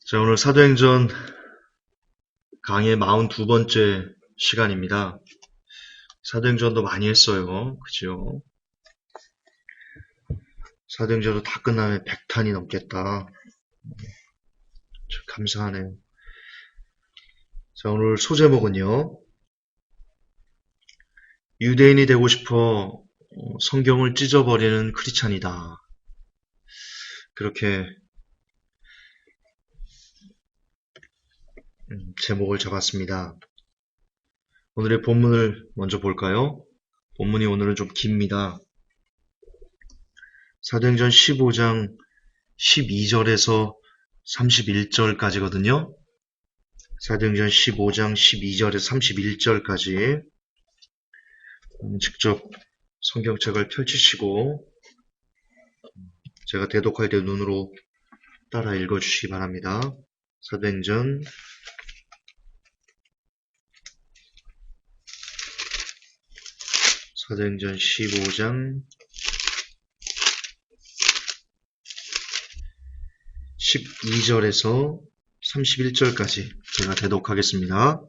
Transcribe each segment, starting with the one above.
자, 오늘 사도행전 강의 42번째 시간입니다. 사도행전도 많이 했어요. 그죠? 사도행전도 다 끝나면 100탄이 넘겠다. 참 감사하네요. 자, 오늘 소제목은요. 유대인이 되고 싶어 성경을 찢어버리는 크리스찬이다. 그렇게 제목을 잡았습니다. 오늘의 본문을 먼저 볼까요? 본문이 오늘은 좀 깁니다. 사도행전 15장 12절에서 31절까지거든요. 사도행전 15장 12절에서 31절까지 직접 성경책을 펼치시고 제가 대독할 때 눈으로 따라 읽어주시기 바랍니다. 사도행전 15장 12절에서 31절까지 제가 대독하겠습니다.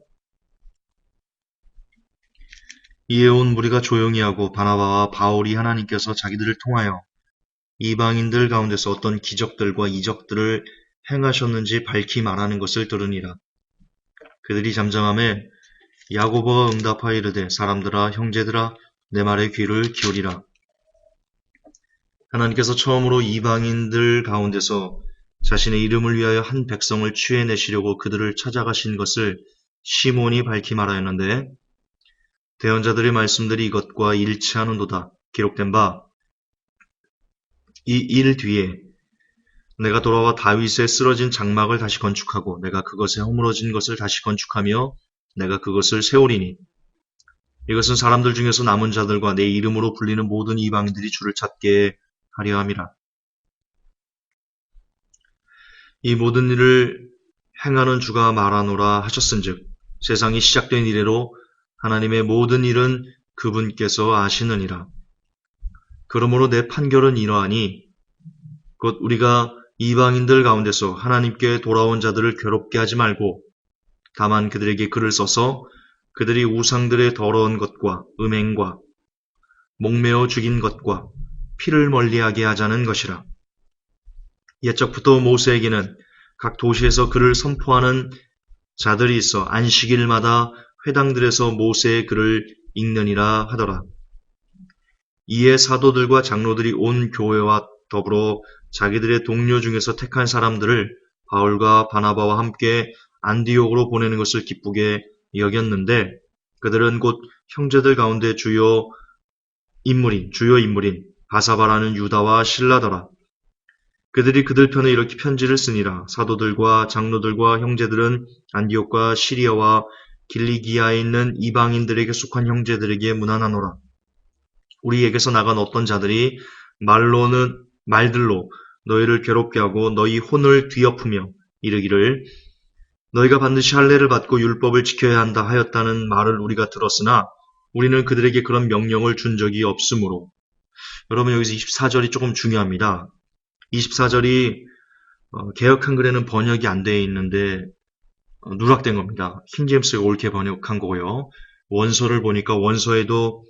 이에 온 무리가 조용히 하고 바나바와 바울이 하나님께서 자기들을 통하여 이방인들 가운데서 어떤 기적들과 이적들을 행하셨는지 밝히 말하는 것을 들으니라. 그들이 잠잠하매 야고보가 응답하여 이르되 사람들아 형제들아 내 말에 귀를 기울이라. 하나님께서 처음으로 이방인들 가운데서 자신의 이름을 위하여 한 백성을 취해내시려고 그들을 찾아가신 것을 시몬이 밝히 말하였는데 대언자들의 말씀들이 이것과 일치하는도다. 기록된 바 이 일 뒤에 내가 돌아와 다윗의 쓰러진 장막을 다시 건축하고 내가 그것에 허물어진 것을 다시 건축하며 내가 그것을 세우리니 이것은 사람들 중에서 남은 자들과 내 이름으로 불리는 모든 이방인들이 주를 찾게 하려 함이라. 이 모든 일을 행하는 주가 말하노라 하셨은즉 세상이 시작된 이래로 하나님의 모든 일은 그분께서 아시느니라. 그러므로 내 판결은 이러하니 곧 우리가 이방인들 가운데서 하나님께 돌아온 자들을 괴롭게 하지 말고 다만 그들에게 글을 써서 그들이 우상들의 더러운 것과 음행과 목매어 죽인 것과 피를 멀리하게 하자는 것이라. 옛적부터 모세에게는 각 도시에서 글을 선포하는 자들이 있어 안식일마다 회당들에서 모세의 글을 읽느니라 하더라. 이에 사도들과 장로들이 온 교회와 더불어 자기들의 동료 중에서 택한 사람들을 바울과 바나바와 함께 안디옥으로 보내는 것을 기쁘게 여겼는데 그들은 곧 형제들 가운데 주요 인물인 바사바라는 유다와 실라더라. 그들이 그들 편에 이렇게 편지를 쓰니라. 사도들과 장로들과 형제들은 안디옥과 시리아와 길리기아에 있는 이방인들에게 속한 형제들에게 문안하노라. 우리에게서 나간 어떤 자들이 말들로 너희를 괴롭게 하고 너희 혼을 뒤엎으며 이르기를 너희가 반드시 할례를 받고 율법을 지켜야 한다 하였다는 말을 우리가 들었으나 우리는 그들에게 그런 명령을 준 적이 없으므로. 여러분 여기서 24절이 조금 중요합니다. 24절이 개역 한글에는 번역이 안 되어 있는데 누락된 겁니다. 킹제임스가 옳게 번역한 거고요. 원서를 보니까 원서에도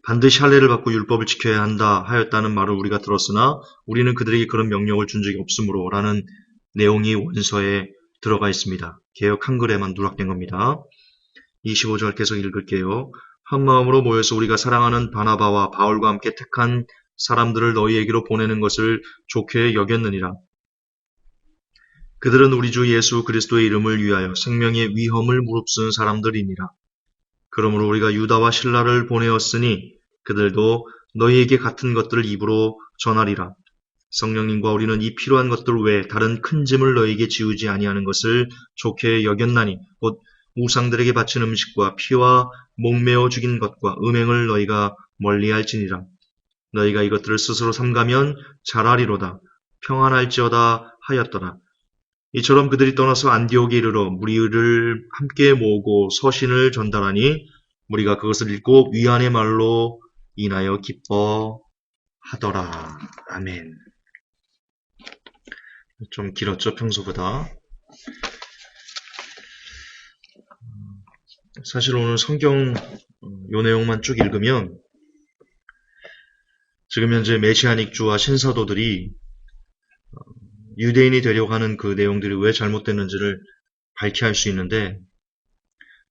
반드시 할례를 받고 율법을 지켜야 한다 하였다는 말을 우리가 들었으나 우리는 그들에게 그런 명령을 준 적이 없으므로 라는 내용이 원서에 들어가 있습니다. 개역 한글에만 누락된 겁니다. 25절 계속 읽을게요. 한 마음으로 모여서 우리가 사랑하는 바나바와 바울과 함께 택한 사람들을 너희에게로 보내는 것을 좋게 여겼느니라. 그들은 우리 주 예수 그리스도의 이름을 위하여 생명의 위험을 무릅쓴 사람들이니라. 그러므로 우리가 유다와 실라를 보내었으니 그들도 너희에게 같은 것들을 입으로 전하리라. 성령님과 우리는 이 필요한 것들 외에 다른 큰 짐을 너희에게 지우지 아니하는 것을 좋게 여겼나니 곧 우상들에게 바친 음식과 피와 목매어 죽인 것과 음행을 너희가 멀리할지니라. 너희가 이것들을 스스로 삼가면 잘하리로다. 평안할지어다 하였더라. 이처럼 그들이 떠나서 안디옥에 이르러 무리를 함께 모으고 서신을 전달하니 무리가 그것을 읽고 위안의 말로 인하여 기뻐하더라. 아멘. 좀 길었죠, 평소보다. 사실 오늘 성경 요 내용만 쭉 읽으면 지금 현재 메시아닉주와 신사도들이 유대인이 되려고 하는 그 내용들이 왜 잘못됐는지를 밝히할 수 있는데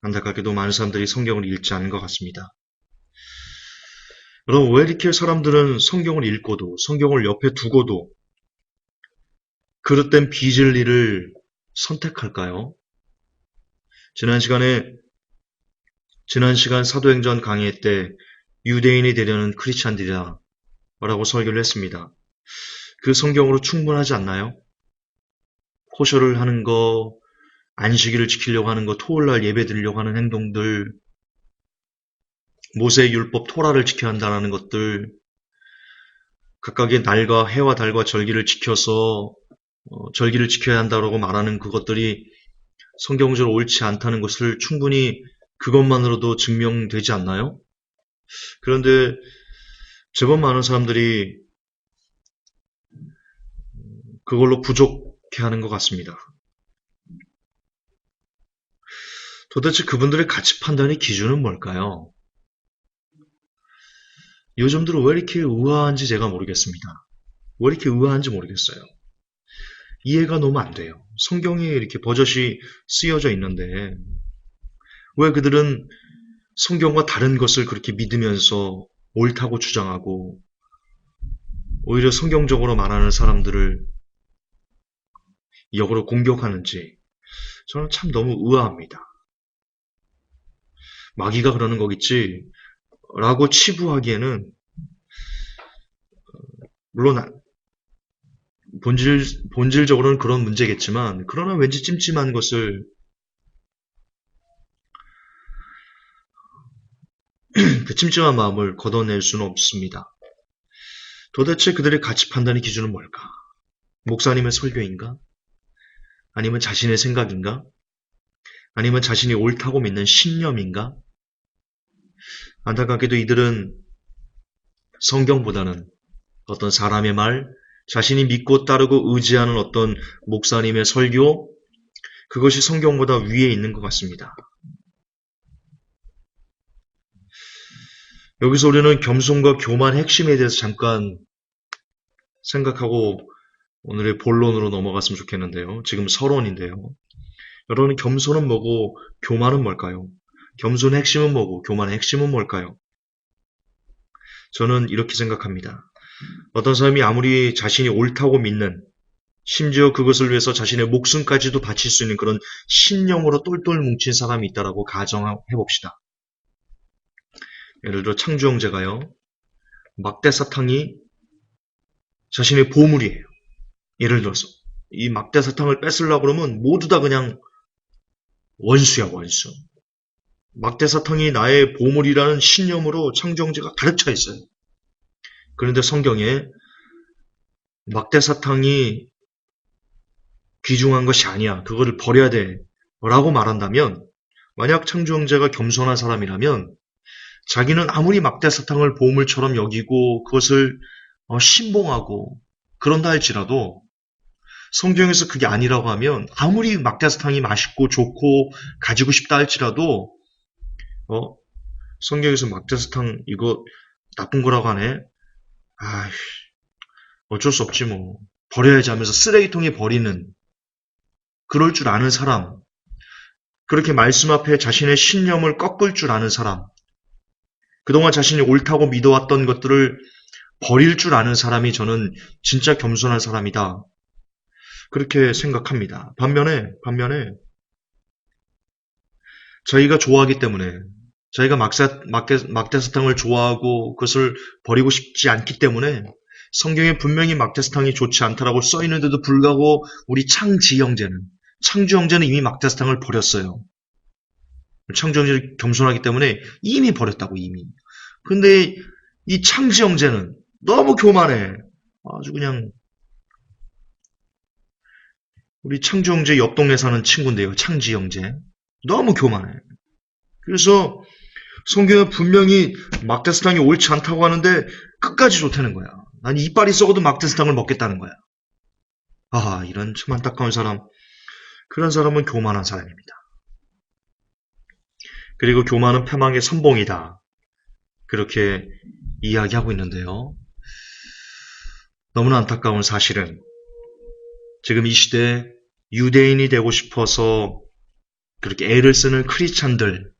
안타깝게도 많은 사람들이 성경을 읽지 않은 것 같습니다. 여러분, 왜 이렇게 사람들은 성경을 읽고도 성경을 옆에 두고도 그릇된 비진리를 선택할까요? 지난 시간 사도행전 강의 때 유대인이 되려는 크리스찬들이다 라고 설교를 했습니다. 그 성경으로 충분하지 않나요? 호셔를 하는 거, 안식일을 지키려고 하는 거, 토요일날 예배 드리려고 하는 행동들, 모세의 율법 토라를 지켜야 한다는 것들, 각각의 날과 해와 달과 절기를 지켜서 절기를 지켜야 한다고 말하는 그것들이 성경적으로 옳지 않다는 것을 충분히 그것만으로도 증명되지 않나요? 그런데 제법 많은 사람들이 그걸로 부족해하는 것 같습니다. 도대체 그분들의 가치 판단의 기준은 뭘까요? 요즘 들어 왜 이렇게 의아한지 제가 모르겠습니다. 왜 이렇게 의아한지 모르겠어요. 이해가 너무 안 돼요. 성경에 이렇게 버젓이 쓰여져 있는데 왜 그들은 성경과 다른 것을 그렇게 믿으면서 옳다고 주장하고 오히려 성경적으로 말하는 사람들을 역으로 공격하는지 저는 참 너무 의아합니다. 마귀가 그러는 거겠지 라고 치부하기에는 물론 본질적으로는 그런 문제겠지만 그러나 왠지 찜찜한 것을 그 찜찜한 마음을 걷어낼 수는 없습니다. 도대체 그들의 가치 판단의 기준은 뭘까? 목사님의 설교인가? 아니면 자신의 생각인가? 아니면 자신이 옳다고 믿는 신념인가? 안타깝게도 이들은 성경보다는 어떤 사람의 말, 자신이 믿고 따르고 의지하는 어떤 목사님의 설교, 그것이 성경보다 위에 있는 것 같습니다. 여기서 우리는 겸손과 교만의 핵심에 대해서 잠깐 생각하고 오늘의 본론으로 넘어갔으면 좋겠는데요. 지금 서론인데요. 여러분, 겸손은 뭐고 교만은 뭘까요? 겸손의 핵심은 뭐고 교만의 핵심은 뭘까요? 저는 이렇게 생각합니다. 어떤 사람이 아무리 자신이 옳다고 믿는, 심지어 그것을 위해서 자신의 목숨까지도 바칠 수 있는 그런 신념으로 똘똘 뭉친 사람이 있다라고 가정해봅시다. 예를 들어 창주 형제가요, 막대 사탕이 자신의 보물이에요. 예를 들어서 이 막대 사탕을 뺏으려고 그러면 모두 다 그냥 원수야, 원수. 막대 사탕이 나의 보물이라는 신념으로 창주 형제가 가득 차 있어요. 그런데 성경에 막대 사탕이 귀중한 것이 아니야. 그거를 버려야 돼. 라고 말한다면 만약 창주 형제가 겸손한 사람이라면 자기는 아무리 막대 사탕을 보물처럼 여기고 그것을 신봉하고 그런다 할지라도 성경에서 그게 아니라고 하면 아무리 막대 사탕이 맛있고 좋고 가지고 싶다 할지라도 성경에서 막대 사탕 이거 나쁜 거라고 하네. 아휴, 어쩔 수 없지 뭐. 버려야지 하면서 쓰레기통에 버리는 그럴 줄 아는 사람, 그렇게 말씀 앞에 자신의 신념을 꺾을 줄 아는 사람, 그동안 자신이 옳다고 믿어왔던 것들을 버릴 줄 아는 사람이 저는 진짜 겸손한 사람이다. 그렇게 생각합니다. 반면에 자기가 좋아하기 때문에 자기가 막대사탕을 좋아하고 그것을 버리고 싶지 않기 때문에 성경에 분명히 막대사탕이 좋지 않다라고 써있는데도 불구하고 우리 창주 형제는 이미 막대사탕을 버렸어요. 창주 형제는 겸손하기 때문에 이미 버렸다고 이미. 근데 이 창주 형제는 너무 교만해. 아주 그냥 우리 창주 형제 옆 동네 사는 친구인데요. 창주 형제. 너무 교만해. 그래서 성경은 분명히 막대사탕이 옳지 않다고 하는데 끝까지 좋다는 거야. 난 이빨이 썩어도 막대사탕을 먹겠다는 거야. 아, 이런 참 안타까운 사람. 그런 사람은 교만한 사람입니다. 그리고 교만은 패망의 선봉이다. 그렇게 이야기하고 있는데요. 너무나 안타까운 사실은 지금 이 시대에 유대인이 되고 싶어서 그렇게 애를 쓰는 크리스찬들,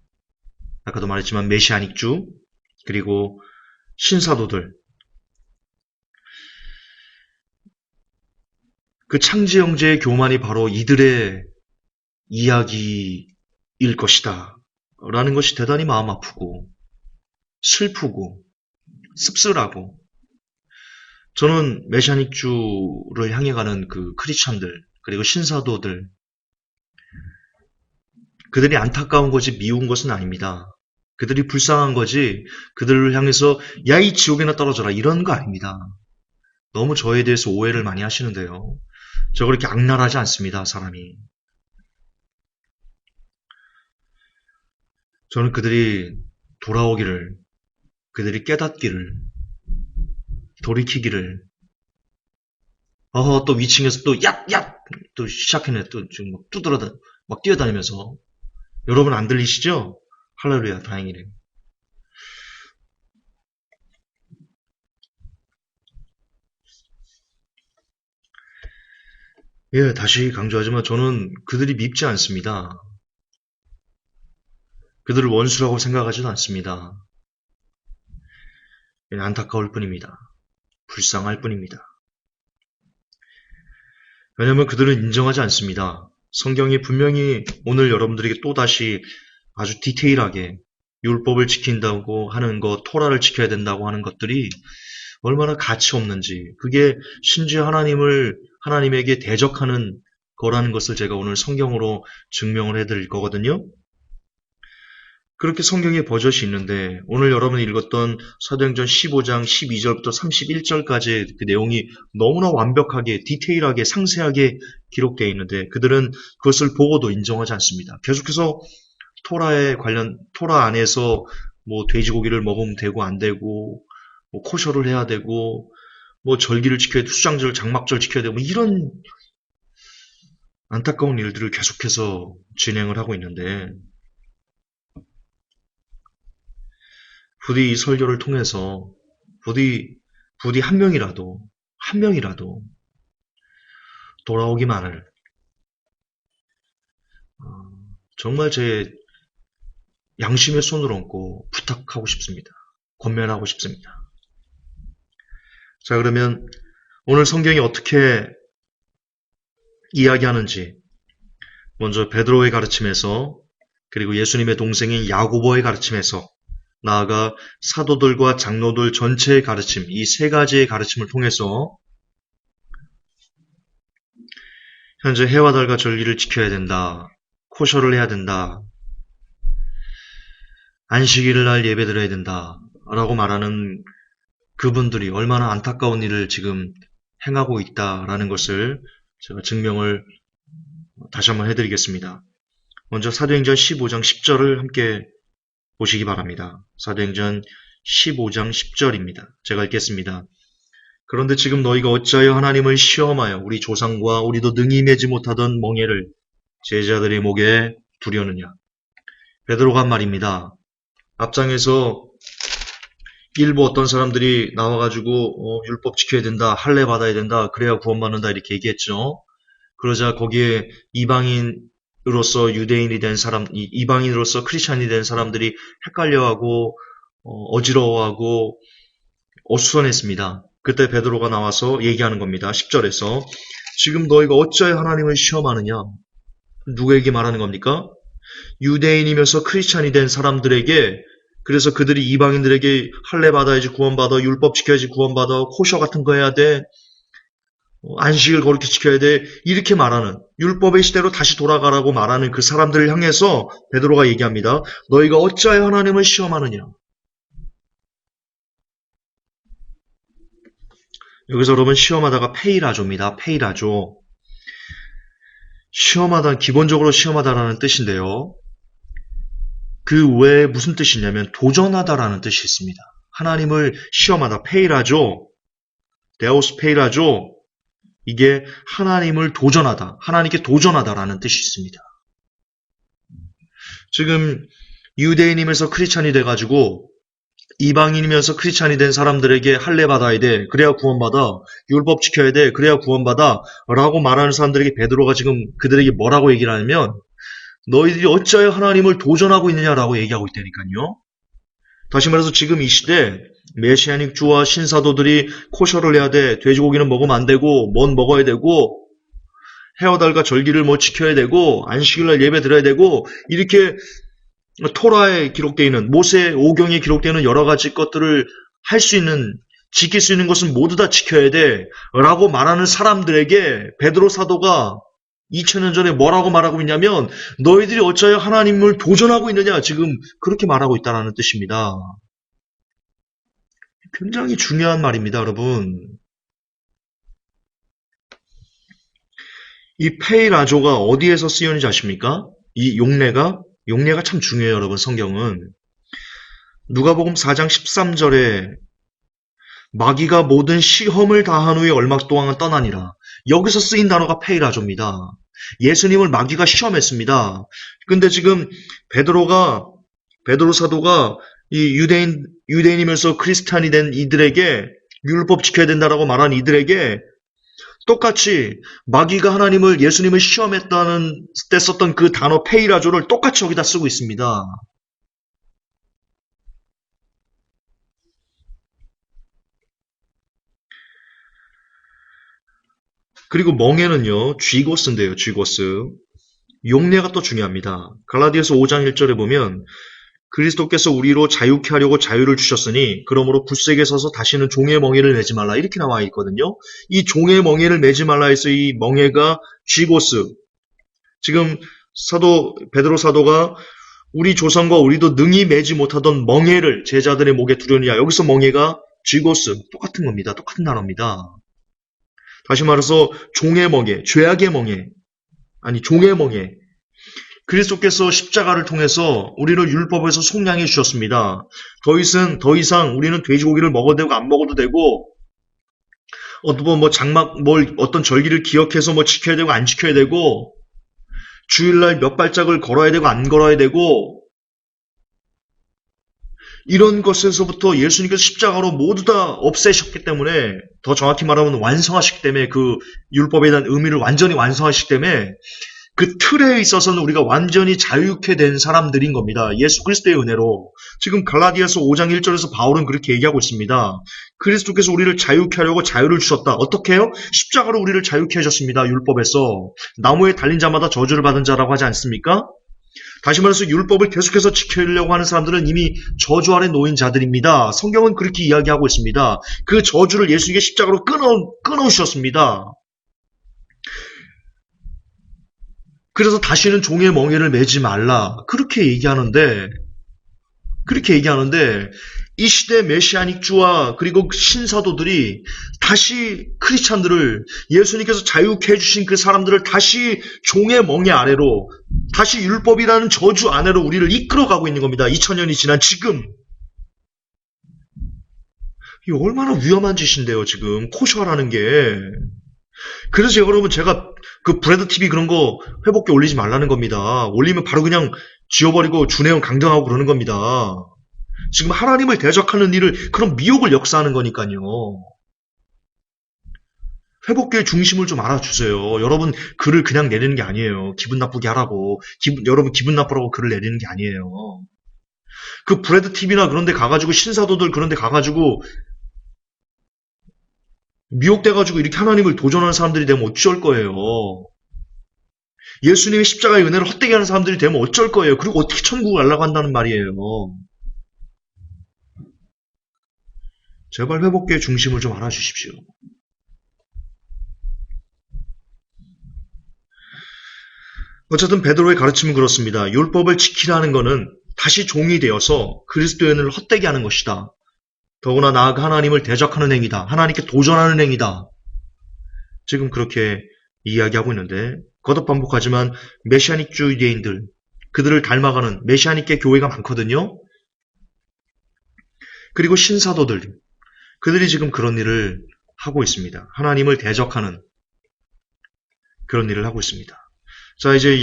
아까도 말했지만 메시아닉주, 그리고 신사도들, 그 창제 형제의 교만이 바로 이들의 이야기일 것이다. 라는 것이 대단히 마음 아프고 슬프고 씁쓸하고, 저는 메시아닉주를 향해 가는 그 크리스찬들 그리고 신사도들, 그들이 안타까운 거지 미운 것은 아닙니다. 그들이 불쌍한 거지 그들을 향해서 야 이 지옥에나 떨어져라 이런 거 아닙니다. 너무 저에 대해서 오해를 많이 하시는데요. 저 그렇게 악랄하지 않습니다, 사람이. 저는 그들이 돌아오기를, 그들이 깨닫기를, 돌이키기를, 또 위층에서 또 얍! 또 시작했네. 또 지금 막 두드러다, 막 뛰어다니면서. 여러분 안 들리시죠? 할렐루야, 다행이네요. 예, 다시 강조하지만 저는 그들이 밉지 않습니다. 그들을 원수라고 생각하지도 않습니다. 그냥 안타까울 뿐입니다. 불쌍할 뿐입니다. 왜냐하면 그들은 인정하지 않습니다. 성경이 분명히 오늘 여러분들에게 또다시 아주 디테일하게 율법을 지킨다고 하는 것, 토라를 지켜야 된다고 하는 것들이 얼마나 가치 없는지, 그게 심지어 하나님에게 대적하는 거라는 것을 제가 오늘 성경으로 증명을 해드릴 거거든요. 그렇게 성경에 버젓이 있는데 오늘 여러분이 읽었던 사도행전 15장 12절부터 31절까지 그 내용이 너무나 완벽하게 디테일하게 상세하게 기록되어 있는데 그들은 그것을 보고도 인정하지 않습니다. 계속해서 토라 안에서 뭐 돼지고기를 먹으면 되고 안 되고 뭐 코셔를 해야 되고 뭐 절기를 지켜야 되고 수장절 장막절 지켜야 되고 뭐 이런 안타까운 일들을 계속해서 진행을 하고 있는데 부디 이 설교를 통해서 부디 한 명이라도 돌아오기만을 정말 제 양심의 손을 얹고 부탁하고 싶습니다. 권면하고 싶습니다. 자, 그러면 오늘 성경이 어떻게 이야기하는지 먼저 베드로의 가르침에서, 그리고 예수님의 동생인 야고보의 가르침에서, 나아가 사도들과 장로들 전체의 가르침, 이 세 가지의 가르침을 통해서 현재 해와 달과 절기를 지켜야 된다, 코셔를 해야 된다, 안식일을 날 예배 드려야 된다 라고 말하는 그분들이 얼마나 안타까운 일을 지금 행하고 있다라는 것을 제가 증명을 다시 한번 해드리겠습니다. 먼저 사도행전 15장 10절을 함께 보시기 바랍니다. 사도행전 15장 10절입니다. 제가 읽겠습니다. 그런데 지금 너희가 어찌하여 하나님을 시험하여 우리 조상과 우리도 능히 매지 못하던 멍에를 제자들의 목에 두려느냐. 베드로가 한 말입니다. 앞장에서 일부 어떤 사람들이 나와가지고 율법 지켜야 된다, 할례 받아야 된다, 그래야 구원받는다 이렇게 얘기했죠. 그러자 거기에 이방인으로서 유대인이 된 사람, 이방인으로서 크리스찬이 된 사람들이 헷갈려하고 어지러워하고 어수선했습니다. 그때 베드로가 나와서 얘기하는 겁니다. 10절에서 지금 너희가 어찌하여 하나님을 시험하느냐. 누구에게 말하는 겁니까? 유대인이면서 크리스찬이 된 사람들에게. 그래서 그들이 이방인들에게 할례 받아야지 구원받아, 율법 지켜야지 구원받아, 코셔 같은 거 해야 돼, 안식을 그렇게 지켜야 돼, 이렇게 말하는, 율법의 시대로 다시 돌아가라고 말하는 그 사람들을 향해서 베드로가 얘기합니다. 너희가 어찌하여 하나님을 시험하느냐. 여기서 여러분 시험하다가 페이라조입니다. 페이라조. 기본적으로 시험하다라는 뜻인데요. 그 외에 무슨 뜻이냐면 도전하다라는 뜻이 있습니다. 하나님을 시험하다, 페이라조, 데오스 페이라조, 이게 하나님을 도전하다, 하나님께 도전하다라는 뜻이 있습니다. 지금 유대인이면서 크리스찬이 돼가지고 이방인이면서 크리스찬이 된 사람들에게 할례 받아야 돼, 그래야 구원받아, 율법 지켜야 돼, 그래야 구원받아 라고 말하는 사람들에게 베드로가 지금 그들에게 뭐라고 얘기를 하냐면 너희들이 어찌하여 하나님을 도전하고 있느냐라고 얘기하고 있다니까요. 다시 말해서 지금 이 시대 메시아닉 주와 신사도들이 코셔를 해야 돼, 돼지고기는 먹으면 안 되고 뭔 먹어야 되고 헤어달과 절기를 뭐 지켜야 되고 안식일날 예배 드려야 되고 이렇게 토라에 기록되어 있는 모세 오경에 기록되어 있는 여러 가지 것들을 할 수 있는, 지킬 수 있는 것은 모두 다 지켜야 돼 라고 말하는 사람들에게 베드로 사도가 2000년 전에 뭐라고 말하고 있냐면 너희들이 어찌하여 하나님을 도전하고 있느냐, 지금 그렇게 말하고 있다는 뜻입니다. 굉장히 중요한 말입니다, 여러분. 이 페이라조가 어디에서 쓰여있는지 아십니까? 이 용례가 참 중요해요, 여러분. 성경은 누가복음 4장 13절에 마귀가 모든 시험을 다한 후에 얼마 동안은 떠나니라. 여기서 쓰인 단어가 페이라조입니다. 예수님을 마귀가 시험했습니다. 근데 지금 베드로 사도가 이 유대인이면서 크리스찬이 된 이들에게 율법 지켜야 된다라고 말한 이들에게 똑같이 마귀가 예수님을 시험했다는 때 썼던 그 단어 페이라조를 똑같이 여기다 쓰고 있습니다. 그리고 멍에는요, 쥐고스인데요, 쥐고스. 용례가 또 중요합니다. 갈라디아서 5장 1절에 보면 그리스도께서 우리로 자유케 하려고 자유를 주셨으니 그러므로 굳세게 서서 다시는 종의 멍에를 매지 말라, 이렇게 나와 있거든요. 이 종의 멍에를 매지 말라 해서 이 멍에가 쥐고스. 지금 베드로 사도가 우리 조상과 우리도 능히 매지 못하던 멍에를 제자들의 목에 두려느냐, 여기서 멍에가 쥐고스, 똑같은 겁니다. 똑같은 단어입니다. 다시 말해서 종의 멍에, 죄악의 멍에, 아니 종의 멍에. 그리스도께서 십자가를 통해서 우리를 율법에서 속량해 주셨습니다. 더 이상 우리는 돼지고기를 먹어도 되고 안 먹어도 되고, 어떤 절기를 기억해서 지켜야 되고 안 지켜야 되고, 주일날 몇 발짝을 걸어야 되고 안 걸어야 되고, 이런 것에서부터 예수님께서 십자가로 모두 다 없애셨기 때문에, 더 정확히 말하면 완성하시기 때문에, 그 율법에 대한 의미를 완전히 완성하시기 때문에 그 틀에 있어서는 우리가 완전히 자유케 된 사람들인 겁니다. 예수 그리스도의 은혜로. 지금 갈라디아서 5장 1절에서 바울은 그렇게 얘기하고 있습니다. 그리스도께서 우리를 자유케 하려고 자유를 주셨다. 어떻게 해요? 십자가로 우리를 자유케 하셨습니다. 율법에서. 나무에 달린 자마다 저주를 받은 자라고 하지 않습니까? 다시 말해서 율법을 계속해서 지키려고 하는 사람들은 이미 저주 아래 놓인 자들입니다. 성경은 그렇게 이야기하고 있습니다. 그 저주를 예수님께 십자가로 끊어주셨습니다. 그래서 다시는 종의 멍에를 매지 말라, 그렇게 얘기하는데 이 시대 메시아닉주와 그리고 신사도들이 다시 크리스찬들을, 예수님께서 자유케 해주신 그 사람들을 다시 종의 멍에 아래로, 다시 율법이라는 저주 아래로 우리를 이끌어가고 있는 겁니다. 2000년이 지난 지금. 이게 얼마나 위험한 짓인데요, 지금 코셔라는 게. 그래서 제가 그 브레드 TV 그런 거 회복기 올리지 말라는 겁니다. 올리면 바로 그냥 지워버리고 주내용 강등하고 그러는 겁니다. 지금 하나님을 대적하는 일을, 그런 미혹을 역사하는 거니까요. 회복기의 중심을 좀 알아주세요. 여러분 글을 그냥 내리는 게 아니에요. 기분 나쁘게 하라고. 여러분 기분 나쁘라고 글을 내리는 게 아니에요. 그 브레드 TV나 그런 데 가가지고, 신사도들 그런 데 가가지고 미혹돼가지고 이렇게 하나님을 도전하는 사람들이 되면 어쩔 거예요. 예수님의 십자가의 은혜를 헛되게 하는 사람들이 되면 어쩔 거예요. 그리고 어떻게 천국을 가려고 한다는 말이에요. 제발 회복계의 중심을 좀 알아주십시오. 어쨌든 베드로의 가르침은 그렇습니다. 율법을 지키라는 것은 다시 종이 되어서 그리스도의 은혜를 헛되게 하는 것이다. 더구나 나아가 하나님을 대적하는 행위다. 하나님께 도전하는 행위다. 지금 그렇게 이야기하고 있는데, 거듭 반복하지만 메시아닉주 유대인들, 그들을 닮아가는 메시아닉계 교회가 많거든요. 그리고 신사도들, 그들이 지금 그런 일을 하고 있습니다. 하나님을 대적하는, 그런 일을 하고 있습니다. 자, 이제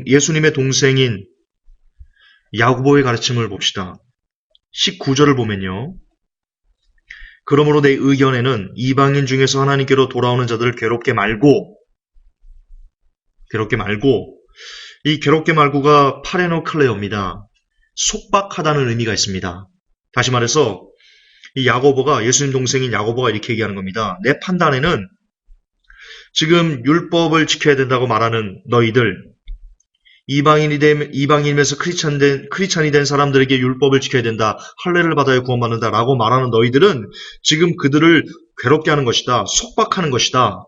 예수님의 동생인 야고보의 가르침을 봅시다. 19절을 보면요. 그러므로 내 의견에는 이방인 중에서 하나님께로 돌아오는 자들을 괴롭게 말고, 이 괴롭게 말고가 파레노클레오입니다. 속박하다는 의미가 있습니다. 다시 말해서 이 야고보가, 예수님 동생인 야고보가 이렇게 얘기하는 겁니다. 내 판단에는 지금 율법을 지켜야 된다고 말하는 너희들, 이방인에서 크리스찬이 된 사람들에게 율법을 지켜야 된다, 할례를 받아야 구원받는다 라고 말하는 너희들은 지금 그들을 괴롭게 하는 것이다, 속박하는 것이다,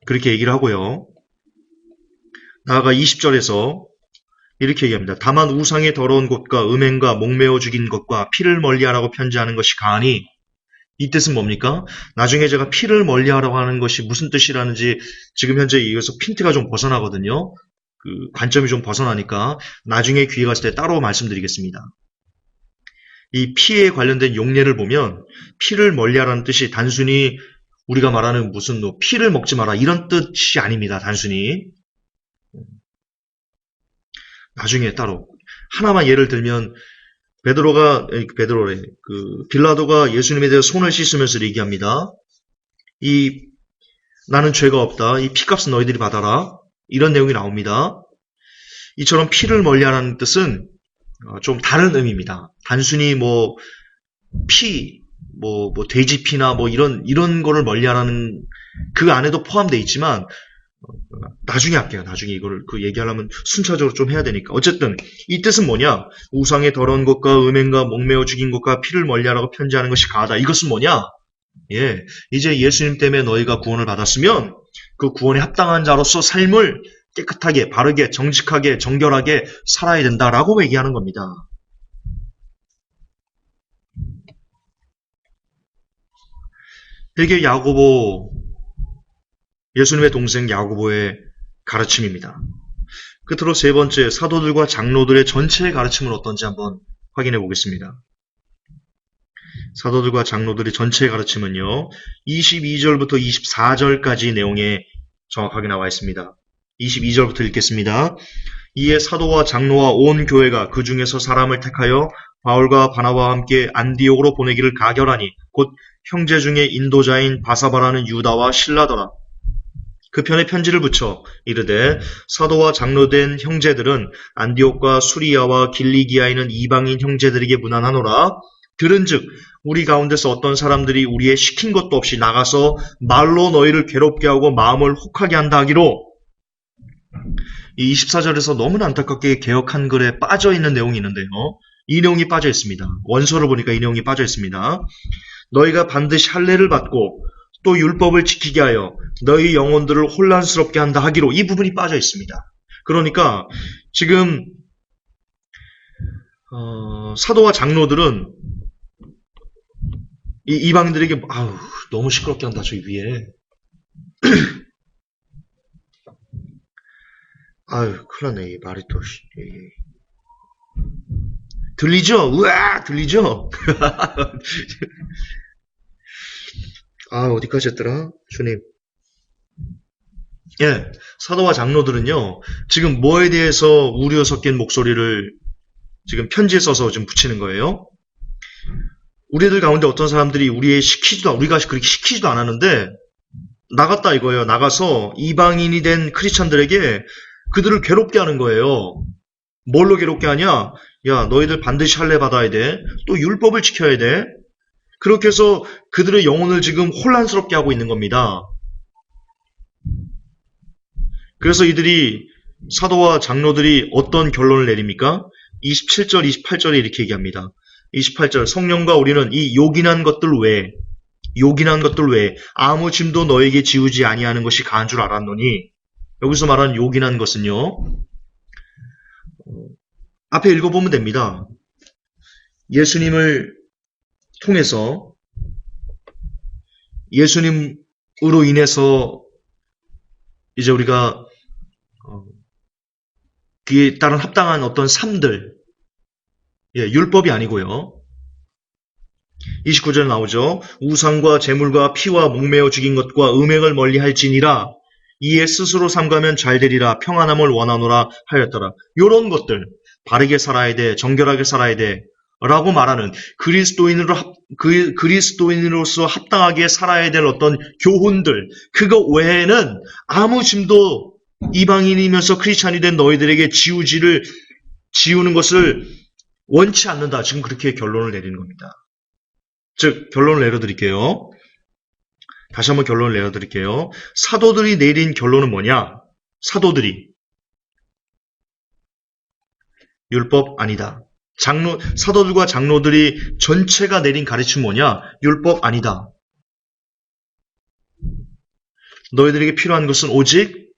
그렇게 얘기를 하고요. 나아가 20절에서 이렇게 얘기합니다. 다만 우상의 더러운 것과 음행과 목매어 죽인 것과 피를 멀리하라고 편지하는 것이 가하니, 이 뜻은 뭡니까? 나중에 제가 피를 멀리하라고 하는 것이 무슨 뜻이라는지 지금 현재 이것서 핀트가 좀 벗어나거든요. 그 관점이 좀 벗어나니까 나중에 기회 갔을 때 따로 말씀드리겠습니다. 이 피에 관련된 용례를 보면 피를 멀리하라는 뜻이 단순히 우리가 말하는 무슨 피를 먹지 마라 이런 뜻이 아닙니다. 단순히. 나중에 따로 하나만 예를 들면 빌라도가 예수님에 대해 손을 씻으면서 얘기합니다. 나는 죄가 없다. 이 피값은 너희들이 받아라. 이런 내용이 나옵니다. 이처럼 피를 멀리하라는 뜻은 좀 다른 의미입니다. 단순히 돼지 피나 이런 거를 멀리하라는 그 안에도 포함되어 있지만, 나중에 할게요. 나중에 이거를 얘기하려면 순차적으로 좀 해야 되니까. 어쨌든 이 뜻은 뭐냐? 우상의 더러운 것과 음행과 목매어 죽인 것과 피를 멀리하라고 편지하는 것이 가하다. 이것은 뭐냐? 이제 예수님 때문에 너희가 구원을 받았으면 그 구원에 합당한 자로서 삶을 깨끗하게, 바르게, 정직하게, 정결하게 살아야 된다라고 얘기하는 겁니다. 이게 예수님의 동생 야고보의 가르침입니다. 끝으로 세 번째, 사도들과 장로들의 전체의 가르침은 어떤지 한번 확인해 보겠습니다. 사도들과 장로들의 전체의 가르침은요, 22절부터 24절까지 내용에 정확하게 나와 있습니다. 22절부터 읽겠습니다. 이에 사도와 장로와 온 교회가 그 중에서 사람을 택하여 바울과 바나바와 함께 안디옥으로 보내기를 가결하니, 곧 형제 중에 인도자인 바사바라는 유다와 실라더라. 그 편에 편지를 붙여 이르되, 사도와 장로된 형제들은 안디옥과 수리아와 길리기아에 있는 이방인 형제들에게 문안하노라. 들은즉 우리 가운데서 어떤 사람들이 우리의 시킨 것도 없이 나가서 말로 너희를 괴롭게 하고 마음을 혹하게 한다 하기로. 이 24절에서 너무나 안타깝게 개역 한글에 빠져있는 내용이 있는데요. 이 내용이 빠져 있습니다. 원서를 보니까 이 내용이 빠져 있습니다. 너희가 반드시 할례를 받고 또 율법을 지키게 하여 너희 영혼들을 혼란스럽게 한다 하기로, 이 부분이 빠져 있습니다. 그러니까 지금 사도와 장로들은 이 이방인들에게 너무 시끄럽게 한다 저 위에. 큰일 나네. 이 말이 또 들리죠? 우와, 들리죠? 어디까지 했더라? 주님. 사도와 장로들은요, 지금 뭐에 대해서 우려 섞인 목소리를 지금 편지에 써서 좀 붙이는 거예요? 우리들 가운데 어떤 사람들이 우리가 그렇게 시키지도 않았는데, 나갔다 이거예요. 나가서 이방인이 된 크리스찬들에게 그들을 괴롭게 하는 거예요. 뭘로 괴롭게 하냐? 야, 너희들 반드시 할례 받아야 돼. 또 율법을 지켜야 돼. 그렇게 해서 그들의 영혼을 지금 혼란스럽게 하고 있는 겁니다. 그래서 사도와 장로들이 어떤 결론을 내립니까? 27절, 28절에 이렇게 얘기합니다. 28절, 성령과 우리는 이 요긴한 것들 외에 아무 짐도 너에게 지우지 아니하는 것이 가한 줄 알았노니, 여기서 말하는 요긴한 것은요, 앞에 읽어보면 됩니다. 예수님을 통해서, 예수님으로 인해서 이제 우리가 그에 따른 합당한 어떤 삶들, 율법이 아니고요. 29절 나오죠. 우상과 재물과 피와 목매어 죽인 것과 음행을 멀리할지니라. 이에 스스로 삼가면 잘 되리라 평안함을 원하노라 하였더라. 요런 것들, 바르게 살아야 돼, 정결하게 살아야 돼 라고 말하는 그리스도인으로서 합당하게 살아야 될 어떤 교훈들, 그거 외에는 아무 짐도 이방인이면서 크리스찬이 된 너희들에게 지우는 것을 원치 않는다. 지금 그렇게 결론을 내리는 겁니다. 즉, 결론을 내려드릴게요. 다시 한번 결론을 내려드릴게요. 사도들이 내린 결론은 뭐냐? 사도들이 율법 아니다. 사도들과 장로들이 전체가 내린 가르침은 뭐냐? 율법 아니다. 너희들에게 필요한 것은 오직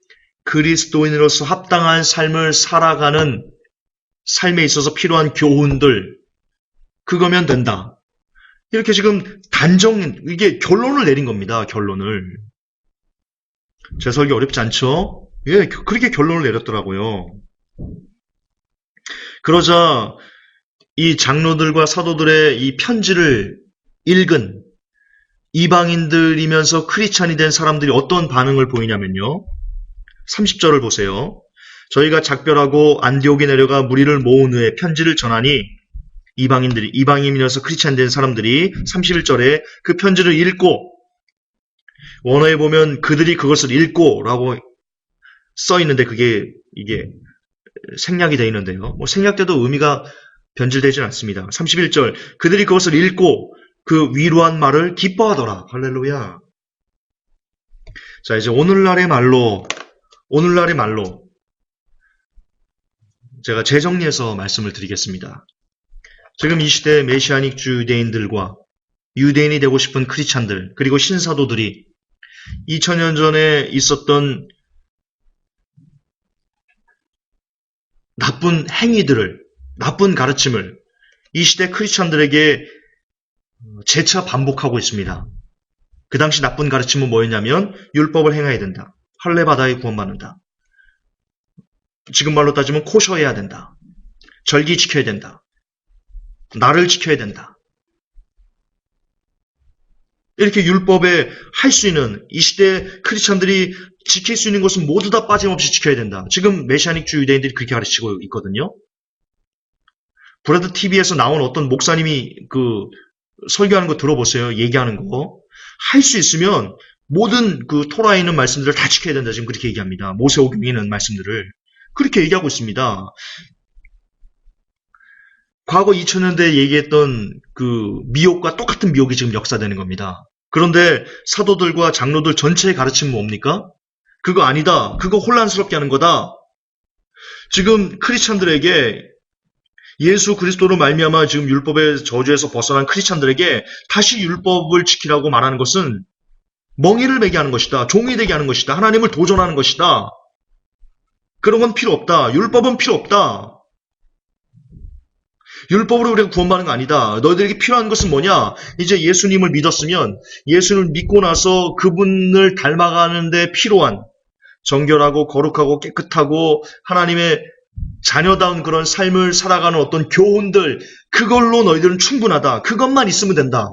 그리스도인으로서 합당한 삶을 살아가는 삶에 있어서 필요한 교훈들, 그거면 된다. 이렇게 지금 이게 결론을 내린 겁니다. 결론을. 제 설교 어렵지 않죠? 예, 그렇게 결론을 내렸더라고요. 그러자 이 장로들과 사도들의 이 편지를 읽은 이방인들이면서 크리스찬이 된 사람들이 어떤 반응을 보이냐면요. 30절을 보세요. 저희가 작별하고 안디옥에 내려가 무리를 모은 후에 편지를 전하니 이방인이면서 크리스찬 된 사람들이 31절에 그 편지를 읽고, 원어에 보면 그들이 그것을 읽고 라고 써 있는데 이게 생략이 되어 있는데요. 생략돼도 의미가 변질되지는 않습니다. 31절, 그들이 그것을 읽고 그 위로한 말을 기뻐하더라. 할렐루야. 자, 이제 오늘날의 말로 제가 재정리해서 말씀을 드리겠습니다. 지금 이 시대 메시아닉 유대인들과 유대인이 되고 싶은 크리스찬들, 그리고 신사도들이 2000년 전에 있었던 나쁜 행위들을, 나쁜 가르침을 이 시대 크리스찬들에게 재차 반복하고 있습니다. 그 당시 나쁜 가르침은 뭐였냐면 율법을 행해야 된다. 할례바다에 구원받는다. 지금 말로 따지면 코셔해야 된다. 절기 지켜야 된다. 날을 지켜야 된다. 이렇게 율법에 할 수 있는, 이 시대 크리스찬들이 지킬 수 있는 것은 모두 다 빠짐없이 지켜야 된다. 지금 메시아닉 유대인들이 그렇게 가르치고 있거든요. 브레드 TV에서 나온 어떤 목사님이 설교하는 거 들어보세요. 얘기하는 거. 할 수 있으면 모든 토라에 있는 말씀들을 다 지켜야 된다. 지금 그렇게 얘기합니다. 모세오경에 있는 말씀들을. 그렇게 얘기하고 있습니다. 과거 2000년대에 얘기했던 미혹과 똑같은 미혹이 지금 역사되는 겁니다. 그런데 사도들과 장로들 전체의 가르침은 뭡니까? 그거 아니다. 그거 혼란스럽게 하는 거다. 지금 크리스찬들에게 예수 그리스도로 말미암아 지금 율법의 저주에서 벗어난 크리스찬들에게 다시 율법을 지키라고 말하는 것은 멍에를 매게 하는 것이다. 종이 되게 하는 것이다. 하나님을 도전하는 것이다. 그런 건 필요 없다. 율법은 필요 없다. 율법으로 우리가 구원받는 거 아니다. 너희들에게 필요한 것은 뭐냐? 이제 예수님을 믿었으면 예수를 믿고 나서 그분을 닮아가는 데 필요한 정결하고 거룩하고 깨끗하고 하나님의 자녀다운 그런 삶을 살아가는 어떤 교훈들, 그걸로 너희들은 충분하다. 그것만 있으면 된다.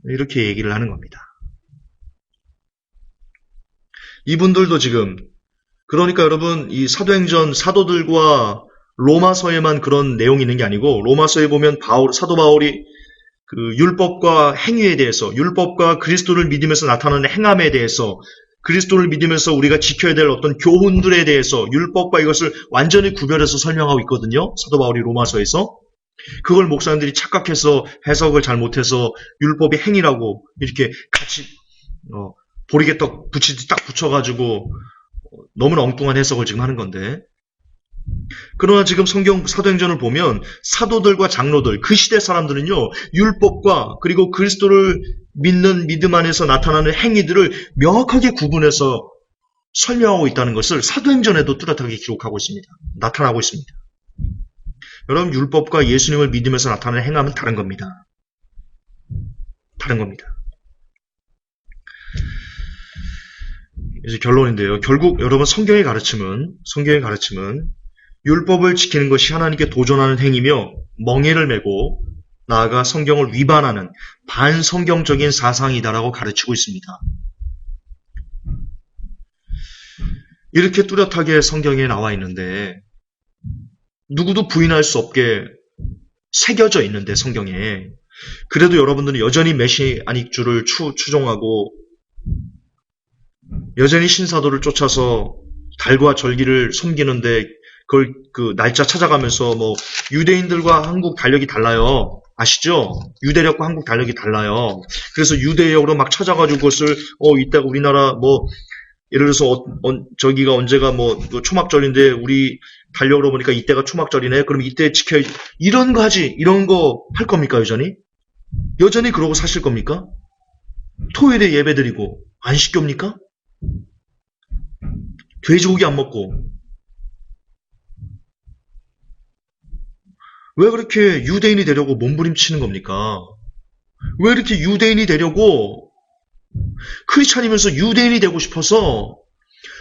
이렇게 얘기를 하는 겁니다. 이분들도 지금, 그러니까 여러분, 이 사도행전 사도들과 로마서에만 그런 내용이 있는 게 아니고, 로마서에 보면 사도 바울이 율법과 행위에 대해서, 율법과 그리스도를 믿으면서 나타나는 행함에 대해서, 그리스도를 믿으면서 우리가 지켜야 될 어떤 교훈들에 대해서 율법과 이것을 완전히 구별해서 설명하고 있거든요. 사도 바울이 로마서에서. 그걸 목사님들이 착각해서 해석을 잘못해서 율법이 행위라고 이렇게 같이 보리개떡 딱 붙여가지고 너무나 엉뚱한 해석을 지금 하는 건데, 그러나 지금 성경 사도행전을 보면 사도들과 장로들, 그 시대 사람들은요, 율법과 그리고 그리스도를 믿는 믿음 안에서 나타나는 행위들을 명확하게 구분해서 설명하고 있다는 것을 사도행전에도 뚜렷하게 기록하고 있습니다. 나타나고 있습니다. 여러분, 율법과 예수님을 믿으면서 나타나는 행함은 다른 겁니다. 다른 겁니다. 이제 결론인데요. 결국 여러분, 성경의 가르침은 율법을 지키는 것이 하나님께 도전하는 행위며 멍에를 메고 나아가 성경을 위반하는 반성경적인 사상이다라고 가르치고 있습니다. 이렇게 뚜렷하게 성경에 나와 있는데 누구도 부인할 수 없게 새겨져 있는데 성경에 그래도 여러분들은 여전히 메시아닉주를 추종하고 여전히 신사도를 쫓아서 달과 절기를 섬기는데 그걸 그 날짜 찾아가면서 뭐 유대인들과 한국 달력이 달라요. 아시죠? 유대력과 한국 달력이 달라요. 그래서 유대력으로 막 찾아가지고 그것을 이따가 우리나라 뭐 예를 들어서 저기가 언제가 뭐 초막절인데 우리 달력으로 보니까 이때가 초막절이네. 그럼 이때 지켜야지. 이런 거 하지. 이런 거 할 겁니까 여전히? 여전히 그러고 사실 겁니까? 토요일에 예배 드리고 안식교입니까? 돼지고기 안 먹고 왜 그렇게 유대인이 되려고 몸부림치는 겁니까? 왜 이렇게 유대인이 되려고 크리스찬이면서 유대인이 되고 싶어서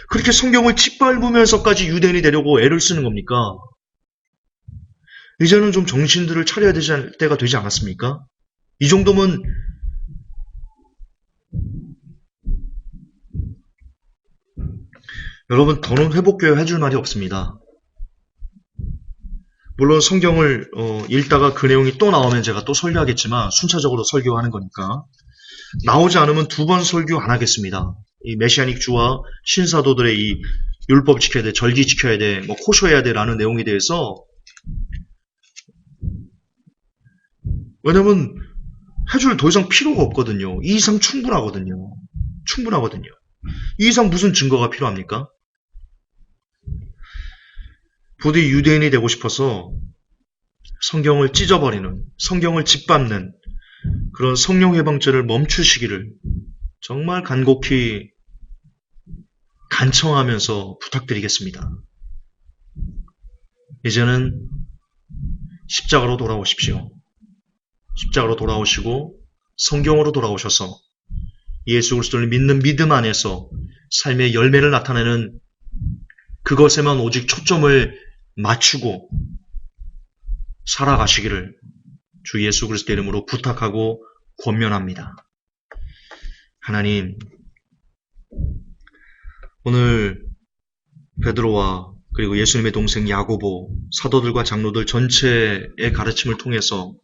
그렇게 성경을 짓밟으면서까지 유대인이 되려고 애를 쓰는 겁니까? 이제는 좀 정신들을 차려야 되지 때가 되지 않았습니까? 이 정도면 여러분 더는 회복교회 해줄 말이 없습니다. 물론 성경을 읽다가 그 내용이 또 나오면 제가 또 설교하겠지만 순차적으로 설교하는 거니까 나오지 않으면 두 번 설교 안 하겠습니다. 이 메시아닉 주와 신사도들의 이 율법 지켜야 돼, 절기 지켜야 돼, 뭐 코셔해야 돼라는 내용에 대해서 왜냐면 해줄 더 이상 필요가 없거든요. 이 이상 충분하거든요. 이 이상 무슨 증거가 필요합니까? 부디 유대인이 되고 싶어서 성경을 찢어버리는, 성경을 짓밟는 그런 성령 해방죄를 멈추시기를 정말 간곡히 간청하면서 부탁드리겠습니다. 이제는 십자가로 돌아오십시오. 십자가로 돌아오시고 성경으로 돌아오셔서 예수 그리스도를 믿는 믿음 안에서 삶의 열매를 나타내는 그것에만 오직 초점을 맞추고 살아가시기를 주 예수 그리스도 이름으로 부탁하고 권면합니다. 하나님, 오늘 베드로와 그리고 예수님의 동생 야고보, 사도들과 장로들 전체의 가르침을 통해서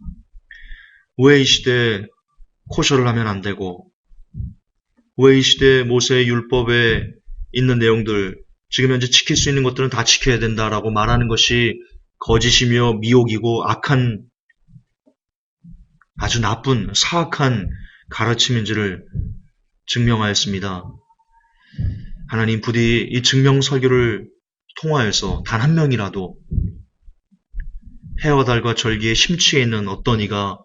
왜 이 시대에 코셔를 하면 안 되고 왜 이 시대에 모세의 율법에 있는 내용들 지금 현재 지킬 수 있는 것들은 다 지켜야 된다라고 말하는 것이 거짓이며 미혹이고 악한 아주 나쁜 사악한 가르침인지를 증명하였습니다. 하나님 부디 이 증명 설교를 통하여서 단 한 명이라도 해와 달과 절기에 심취해 있는 어떤 이가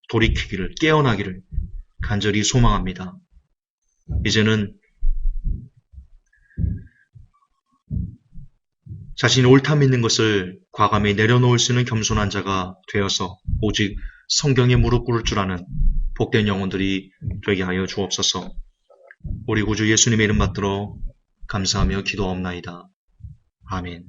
돌이키기를 깨어나기를 간절히 소망합니다. 이제는 자신이 옳다 믿는 것을 과감히 내려놓을 수 있는 겸손한 자가 되어서 오직 성경에 무릎 꿇을 줄 아는 복된 영혼들이 되게 하여 주옵소서. 우리 구주 예수님의 이름 받들어 감사하며 기도하옵나이다. 아멘.